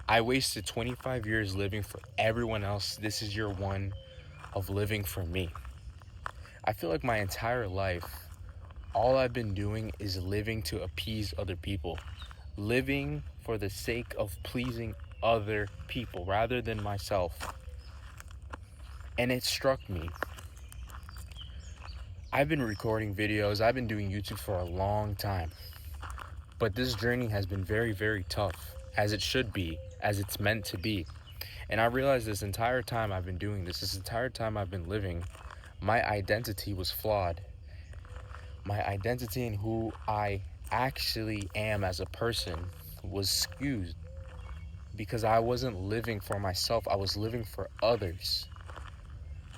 I wasted 25 years living for everyone else. This is year one of living for me. I feel like my entire life, all I've been doing is living to appease other people, living for the sake of pleasing other people rather than myself. And it struck me. I've been recording videos, I've been doing YouTube for a long time, but this journey has been very, very tough, as it should be, as it's meant to be. And I realized this entire time I've been doing this entire time I've been living, my identity was flawed. My identity and who I actually am as a person was skewed because I wasn't living for myself, I was living for others.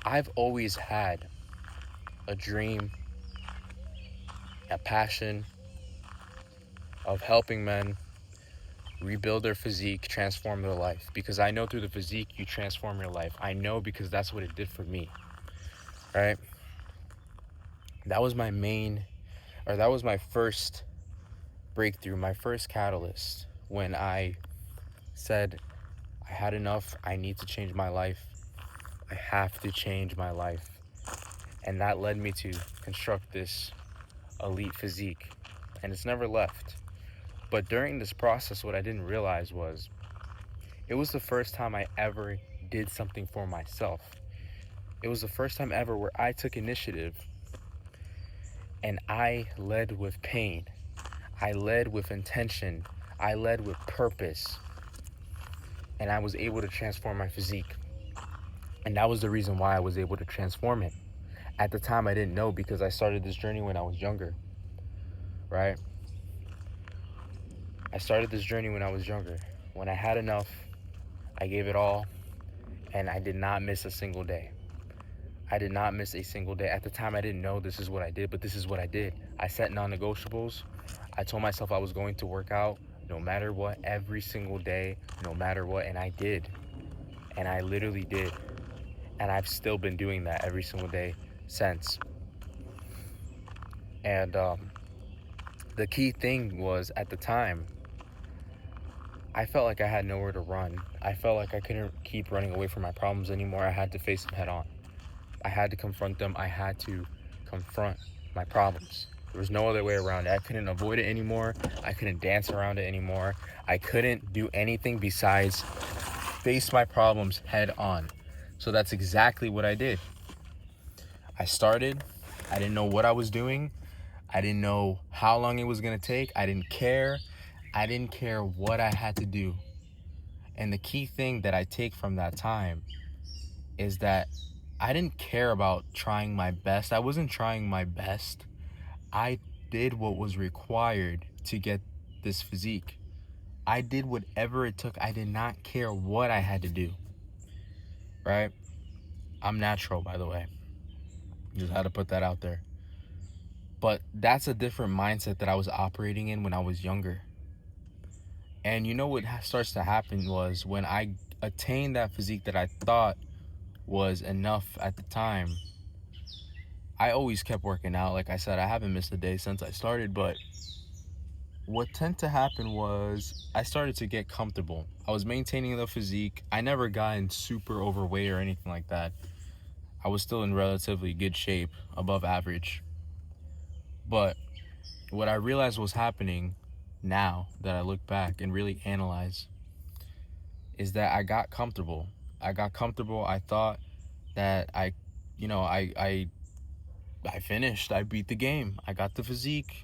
I've always had a dream, a passion of helping men rebuild their physique, transform their life. Because I know through the physique you transform your life. I know because that's what it did for me, right? That was my main, or that was my first breakthrough, my first catalyst when I said, I had enough, I need to change my life. I have to change my life. And that led me to construct this elite physique. And it's never left. But during this process, what I didn't realize was it was the first time I ever did something for myself. It was the first time ever where I took initiative and I led with pain. I led with intention. I led with purpose. And I was able to transform my physique. And that was the reason why I was able to transform it. At the time, I didn't know because I started this journey when I was younger, right? I started this journey when I was younger. When I had enough, I gave it all, and I did not miss a single day. I did not miss a single day. At the time, I didn't know this is what I did, but this is what I did. I set non-negotiables. I told myself I was going to work out no matter what, every single day, no matter what, and I did. And I literally did. And I've still been doing that every single day since. And the key thing was at the time, I felt like I had nowhere to run. I felt like I couldn't keep running away from my problems anymore. I had to face them head on. I had to confront them. I had to confront my problems. There was no other way around it. I couldn't avoid it anymore. I couldn't dance around it anymore. I couldn't do anything besides face my problems head on. So that's exactly what I did. I started. I didn't know what I was doing. I didn't know how long it was going to take. I didn't care. I didn't care what I had to do. And the key thing that I take from that time is that I didn't care about trying my best. I wasn't trying my best. I did what was required to get this physique. I did whatever it took. I did not care what I had to do. Right? I'm natural, by the way. Just had to put that out there. But that's a different mindset that I was operating in when I was younger. And you know what starts to happen was when I attained that physique that I thought was enough at the time, I always kept working out. Like I said, I haven't missed a day since I started, but what tended to happen was I started to get comfortable. I was maintaining the physique. I never got in super overweight or anything like that. I was still in relatively good shape, above average. But what I realized was happening now that I look back and really analyze is that I got comfortable. I got comfortable. I thought that I finished. I beat the game. I got the physique.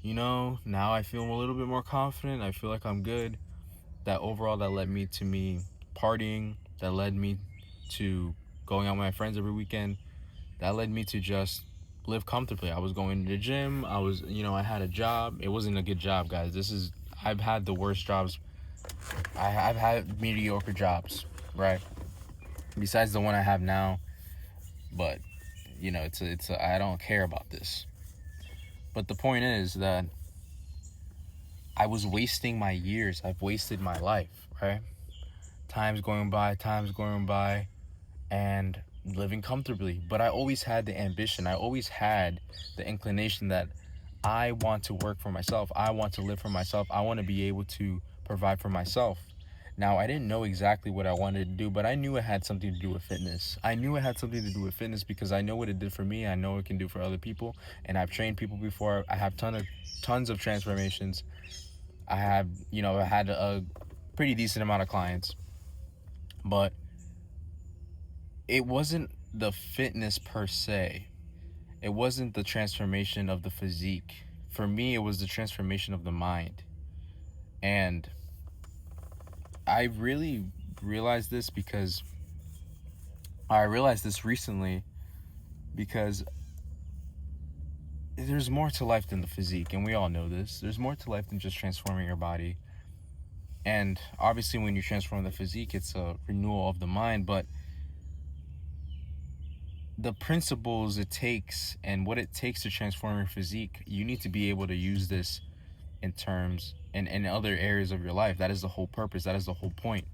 Now I feel a little bit more confident. I feel like I'm good. That overall, that led me to me partying. That led me to going out with my friends every weekend. That led me to just live comfortably. I was going to the gym. I had a job. It wasn't a good job, guys. I've had the worst jobs. I've had mediocre jobs, right? Besides the one I have now. But, I don't care about this. But the point is that I was wasting my years. I've wasted my life, right? Time's going by, and living comfortably. But I always had the ambition. I always had the inclination that I want to work for myself. I want to live for myself. I want to be able to provide for myself. Now, I didn't know exactly what I wanted to do, but I knew it had something to do with fitness. I knew it had something to do with fitness because I know what it did for me. I know it can do for other people, and I've trained people before. I have tons of transformations. I have, I had a pretty decent amount of clients, but it wasn't the fitness per se. It wasn't the transformation of the physique. For me, it was the transformation of the mind. And I really realized this because I realized this recently because there's more to life than the physique, and we all know this. There's more to life than just transforming your body. And obviously when you transform the physique, it's a renewal of the mind, but the principles it takes and what it takes to transform your physique, you need to be able to use this in terms and in other areas of your life. That is the whole purpose. That is the whole point,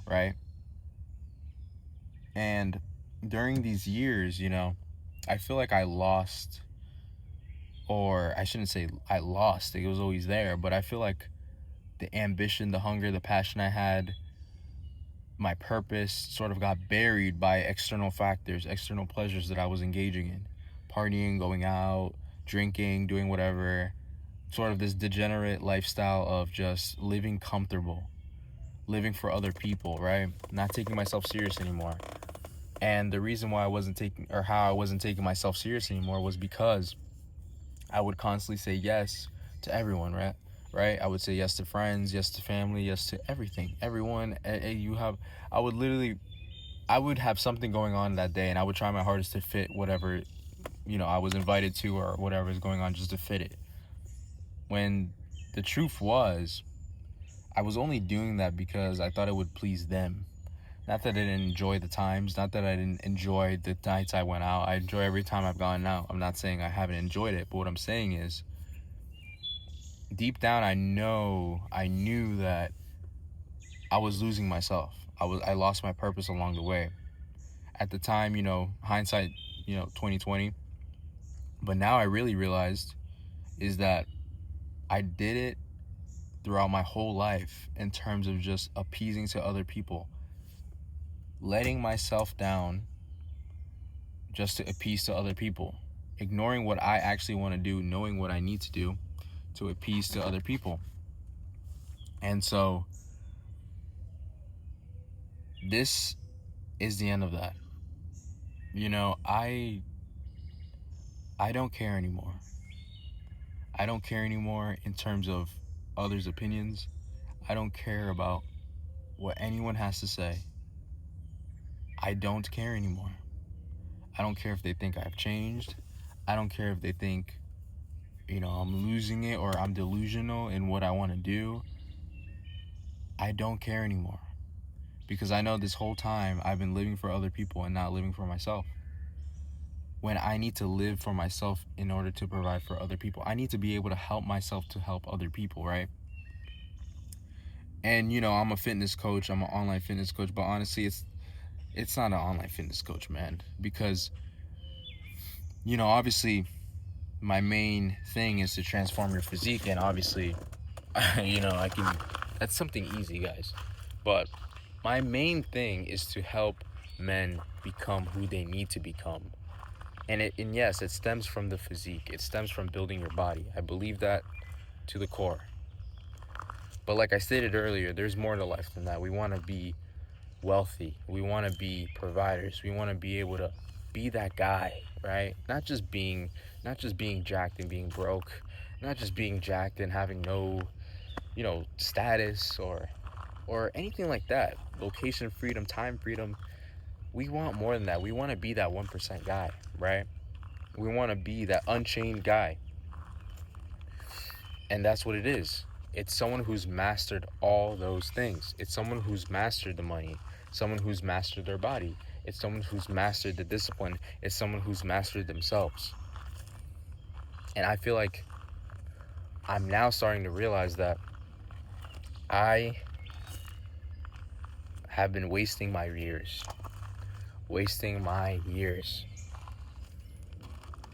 right? And during these years, I feel like I lost, or I shouldn't say I lost, it was always there, but I feel like the ambition, the hunger, the passion I had, my purpose sort of got buried by external factors, external pleasures that I was engaging in. Partying, going out, drinking, doing whatever. Sort of this degenerate lifestyle of just living comfortable, living for other people, right? Not taking myself serious anymore. And the reason why I wasn't taking myself serious anymore was because I would constantly say yes to everyone, right? Right? I would say yes to friends, yes to family, yes to everything. Everyone, I would have something going on that day, and I would try my hardest to fit whatever, I was invited to or whatever is going on, just to fit it. When the truth was, I was only doing that because I thought it would please them. Not that I didn't enjoy the times, not that I didn't enjoy the nights I went out. I enjoy every time I've gone out. I'm not saying I haven't enjoyed it, but what I'm saying is, deep down, I knew that I was losing myself. I lost my purpose along the way. At the time, hindsight, 2020. But now I really realized is that I did it throughout my whole life in terms of just appeasing to other people, letting myself down just to appease to other people, ignoring what I actually want to do, knowing what I need to do to appease to other people. And so this is the end of that. I don't care anymore. I don't care anymore in terms of others' opinions. I don't care about what anyone has to say. I don't care anymore. I don't care if they think I've changed. I don't care if they think, I'm losing it or I'm delusional in what I want to do. I don't care anymore. Because I know this whole time I've been living for other people and not living for myself. When I need to live for myself in order to provide for other people, I need to be able to help myself to help other people, right? And I'm a fitness coach. I'm an online fitness coach, but honestly, it's not an online fitness coach, man, because obviously my main thing is to transform your physique, and obviously that's something easy, guys, but my main thing is to help men become who they need to become. And yes, it stems from the physique. It stems from building your body. I believe that to the core. But like I stated earlier, there's more to life than that. We want to be wealthy. We want to be providers. We want to be able to be that guy, right? Not just being jacked and being broke. Not just being jacked and having no, status or anything like that. Location freedom, time freedom. We want more than that. We want to be that 1% guy, right? We want to be that unchained guy. And that's what it is. It's someone who's mastered all those things. It's someone who's mastered the money, someone who's mastered their body. It's someone who's mastered the discipline. It's someone who's mastered themselves. And I feel like I'm now starting to realize that I have been wasting my years.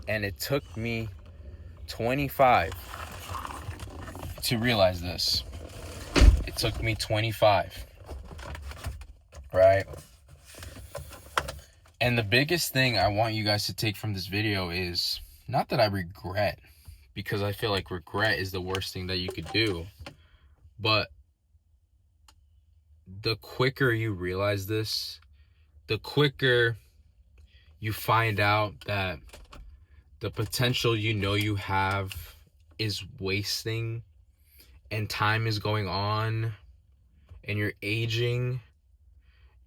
And it took me 25 to realize this. It took me 25. right? And the biggest thing I want you guys to take from this video is not that I regret, because I feel like regret is the worst thing that you could do, but the quicker you realize this, the quicker you find out that the potential you have is wasting, and time is going on, and you're aging,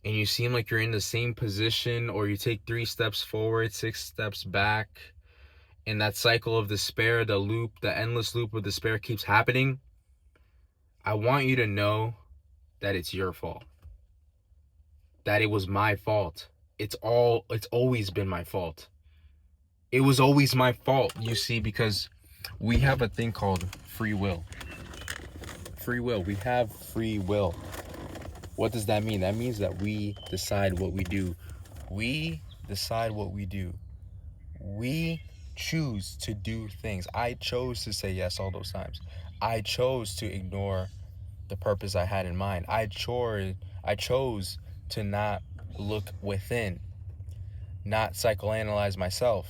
and you seem like you're in the same position, or you take 3 steps forward, 6 steps back, and that cycle of despair, the endless loop of despair keeps happening. I want you to know that it's your fault. That it was my fault. It's always been my fault. It was always my fault, you see, because we have a thing called free will. Free will. We have free will. What does that mean? That means that we decide what we do. We decide what we do. We choose to do things. I chose to say yes all those times. I chose to ignore the purpose I had in mind. I chose to not look within, not psychoanalyze myself,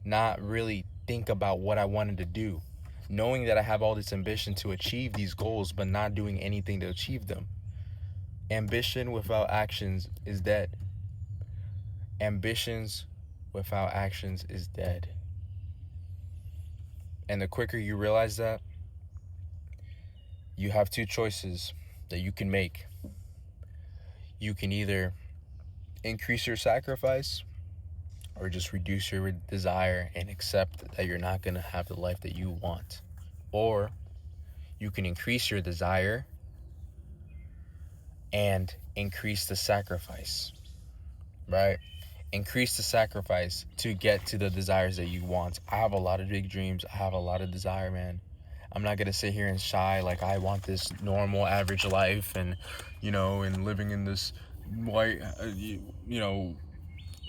not really think about what I wanted to do, knowing that I have all this ambition to achieve these goals, but not doing anything to achieve them. Ambition without actions is dead. Ambitions without actions is dead. And the quicker you realize that, you have 2 choices that you can make. You can either increase your sacrifice or just reduce your desire and accept that you're not going to have the life that you want. Or you can increase your desire and increase the sacrifice, right? Increase the sacrifice to get to the desires that you want. I have a lot of big dreams. I have a lot of desire, man. I'm not going to sit here and shy like I want this normal average life and, and living in this white,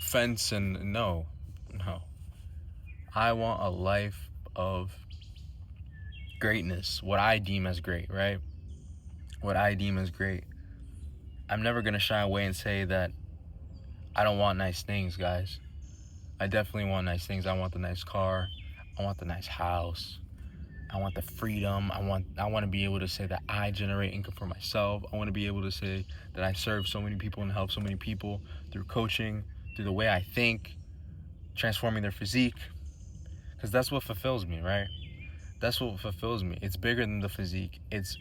fence, and no. I want a life of greatness, what I deem as great, right? What I deem as great. I'm never going to shy away and say that I don't want nice things, guys. I definitely want nice things. I want the nice car. I want the nice house. I want the freedom. I want to be able to say that I generate income for myself. I want to be able to say that I serve so many people and help so many people through coaching, through the way I think, transforming their physique. Because that's what fulfills me, right? That's what fulfills me. It's bigger than the physique. It's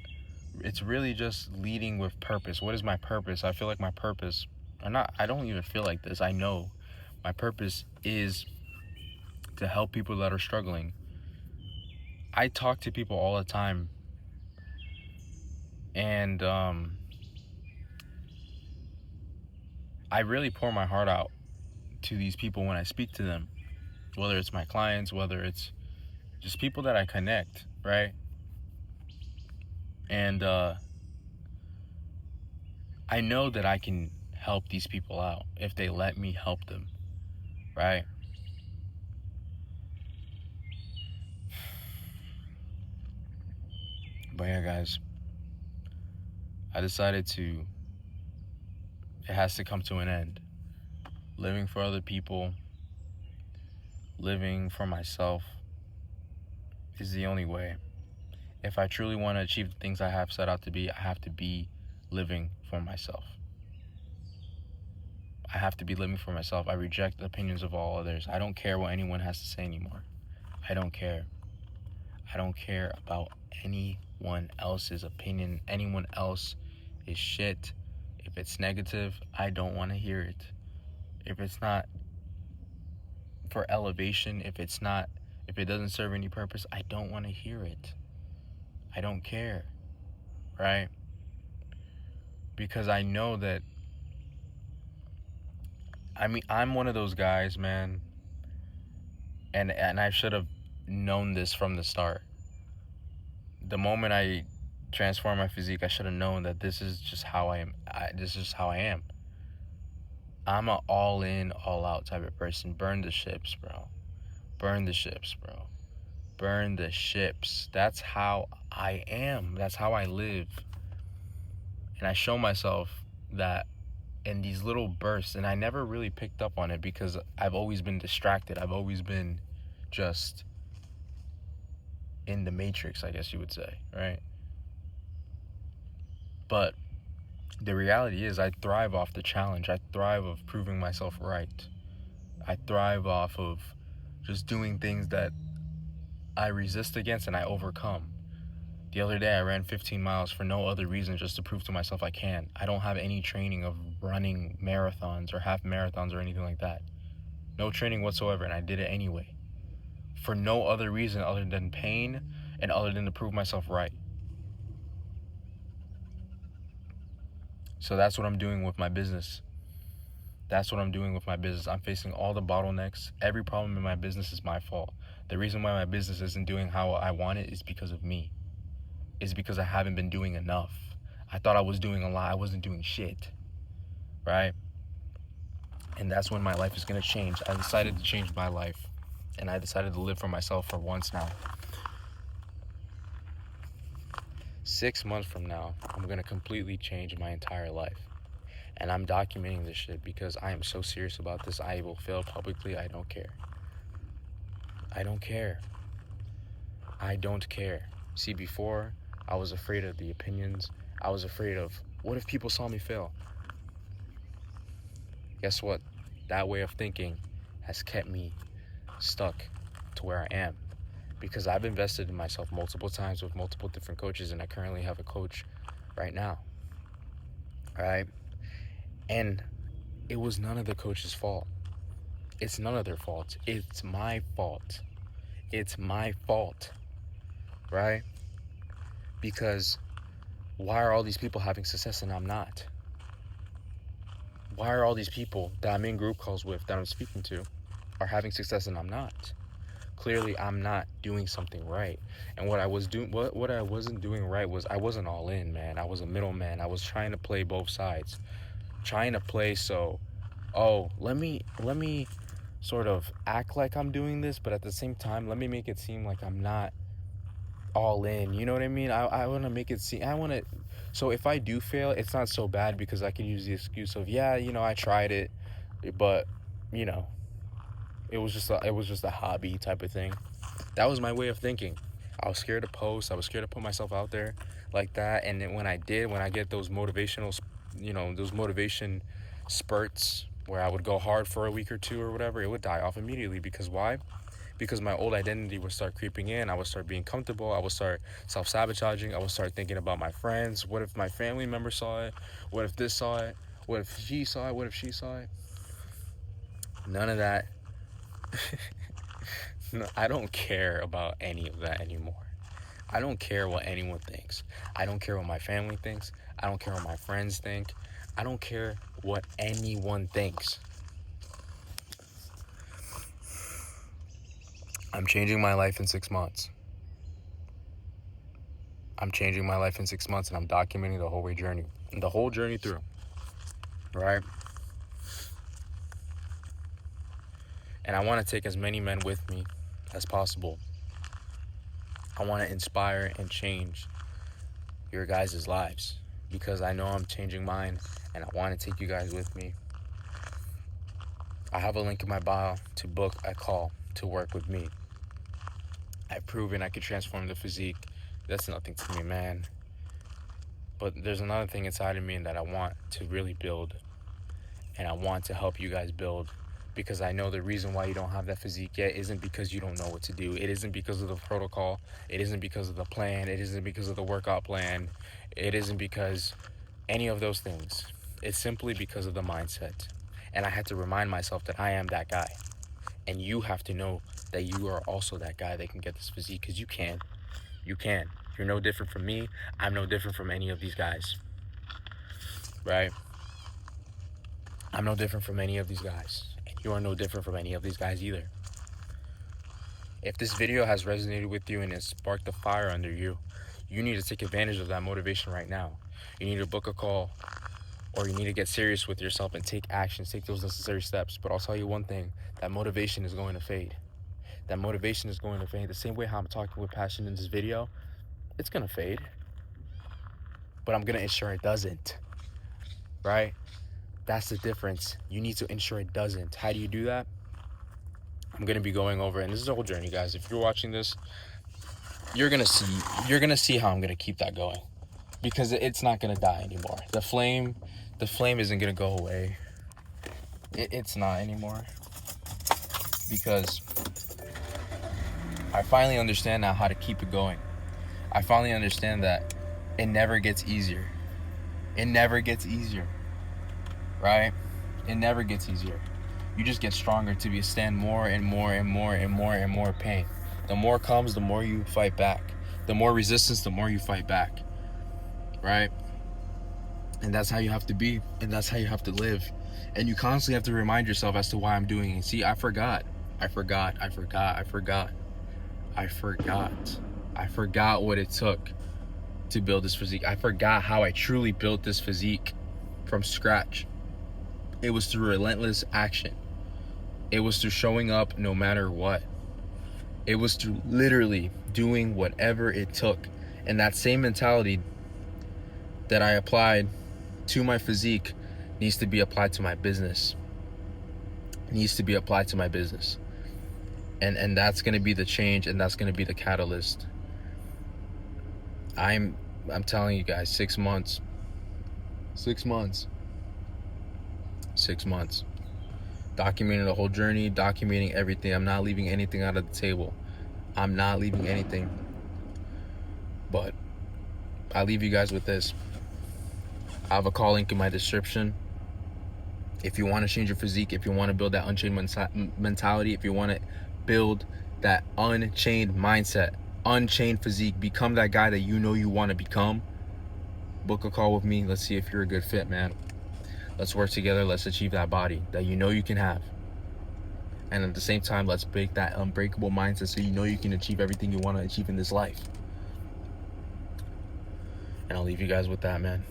really just leading with purpose. What is my purpose? I feel like my purpose, I don't even feel like this. I know my purpose is to help people that are struggling. I talk to people all the time, and I really pour my heart out to these people when I speak to them, whether it's my clients, whether it's just people that I connect, right? And I know that I can help these people out if they let me help them, right? But yeah, guys, I decided it has to come to an end. Living for other people, living for myself is the only way. If I truly want to achieve the things I have set out to be, I have to be living for myself. I have to be living for myself. I reject the opinions of all others. I don't care what anyone has to say anymore. I don't care. I don't care about anyone else's opinion. Anyone else is shit. If it's negative, I don't want to hear it. If it's not for elevation, if it doesn't serve any purpose, I don't want to hear it. I don't care, right? Because I know that, I'm one of those guys, man, and I should have known this from the start. The moment I transformed my physique, I should have known that this is just how I am. This is how I am. I'm an all-in, all-out type of person. Burn the ships, bro. Burn the ships, bro. Burn the ships. That's how I am. That's how I live. And I show myself that in these little bursts, and I never really picked up on it because I've always been distracted. I've always been just in the matrix, I guess you would say, right? But the reality is I thrive off the challenge. I thrive of proving myself right. I thrive off of just doing things that I resist against and I overcome. The other day I ran 15 miles for no other reason, just to prove to myself I can. I don't have any training of running marathons or half marathons or anything like that. No training whatsoever, and I did it anyway. For no other reason other than pain and other than to prove myself right. So that's what I'm doing with my business. I'm facing all the bottlenecks. Every problem in my business is my fault. The reason why my business isn't doing how I want it is because of me. It's because I haven't been doing enough. I thought I was doing a lot. I wasn't doing shit. Right? And that's when my life is going to change. I decided to change my life. And I decided to live for myself for once now. 6 months from now, I'm going to completely change my entire life. And I'm documenting this shit because I am so serious about this. I will fail publicly. I don't care. I don't care. I don't care. See, before, I was afraid of the opinions. I was afraid of, what if people saw me fail? Guess what? That way of thinking has kept me stuck to where I am. Because I've invested in myself multiple times with multiple different coaches, and I currently have a coach right now. Right? And it was none of the coach's fault. It's none of their fault. It's my fault. It's my fault. Right? Because why are all these people having success and I'm not? Why are all these people that I'm in group calls with, that I'm speaking to, are having success and I'm not? Clearly, I'm not doing something right. And what I wasn't doing right was I wasn't all in, man. I was a middleman. I was trying to play both sides. Trying to play let me sort of act like I'm doing this, but at the same time, let me make it seem like I'm not all in. You know what I mean? I want to make it seem, so if I do fail, it's not so bad because I can use the excuse of, yeah, I tried it, but, it was just a hobby type of thing. That was my way of thinking. I was scared to post. I was scared to put myself out there like that. And then when I get those motivational, those motivation spurts where I would go hard for a week or two or whatever, it would die off immediately. Because why? Because my old identity would start creeping in. I would start being comfortable. I would start self-sabotaging. I would start thinking about my friends. What if my family member saw it? What if this saw it? What if he saw it? What if she saw it? None of that. No, I don't care about any of that anymore. I don't care what anyone thinks. I don't care what my family thinks. I don't care what my friends think. I don't care what anyone thinks. I'm changing my life in 6 months. I'm changing my life in 6 months, and I'm documenting the whole journey. The whole journey through. Right? And I want to take as many men with me as possible. I want to inspire and change your guys' lives because I know I'm changing mine, and I want to take you guys with me. I have a link in my bio to book a call to work with me. I've proven I could transform the physique. That's nothing to me, man. But there's another thing inside of me that I want to really build, and I want to help you guys build, because I know the reason why you don't have that physique yet isn't because you don't know what to do. It isn't because of the protocol. It isn't because of the plan. It isn't because of the workout plan. It isn't because any of those things. It's simply because of the mindset. And I had to remind myself that I am that guy. And you have to know that you are also that guy that can get this physique, because you can. You can. You're no different from me. I'm no different from any of these guys. Right? I'm no different from any of these guys. And you are no different from any of these guys either. If this video has resonated with you and has sparked a fire under you, you need to take advantage of that motivation right now. You need to book a call, or you need to get serious with yourself and take action, take those necessary steps. But I'll tell you one thing, that motivation is going to fade. That motivation is going to fade. The same way how I'm talking with passion in this video, it's going to fade. But I'm going to ensure it doesn't. Right? That's the difference. You need to ensure it doesn't. How do you do that? I'm gonna be going over it, and this is a whole journey, guys. If you're watching this, you're gonna see how I'm gonna keep that going, because it's not gonna die anymore. The flame isn't gonna go away. It's not anymore, because I finally understand now how to keep it going. I finally understand that it never gets easier. It never gets easier, right? It never gets easier. You just get stronger to withstand more and more and more and more and more pain. The more comes, the more you fight back. The more resistance, the more you fight back, right? And that's how you have to be, and that's how you have to live. And you constantly have to remind yourself as to why I'm doing it. See, I forgot what it took to build this physique. I forgot how I truly built this physique from scratch. It was through relentless action. It was through showing up no matter what. It was through literally doing whatever it took. And that same mentality that I applied to my physique needs to be applied to my business. Needs to be applied to my business. And that's going to be the change, and that's going to be the catalyst. I'm telling you guys, 6 months. 6 months. 6 months. Documenting the whole journey, documenting everything. I'm not leaving anything out of the table. I'm not leaving anything. But I'll leave you guys with this. I have a call link in my description. If you want to change your physique, if you want to build that unchained mentality, if you want to build that unchained mindset, unchained physique, become that guy that you know you want to become, book a call with me. Let's see if you're a good fit, man. Let's work together. Let's achieve that body that you know you can have. And at the same time, let's break that unbreakable mindset so you know you can achieve everything you want to achieve in this life. And I'll leave you guys with that, man.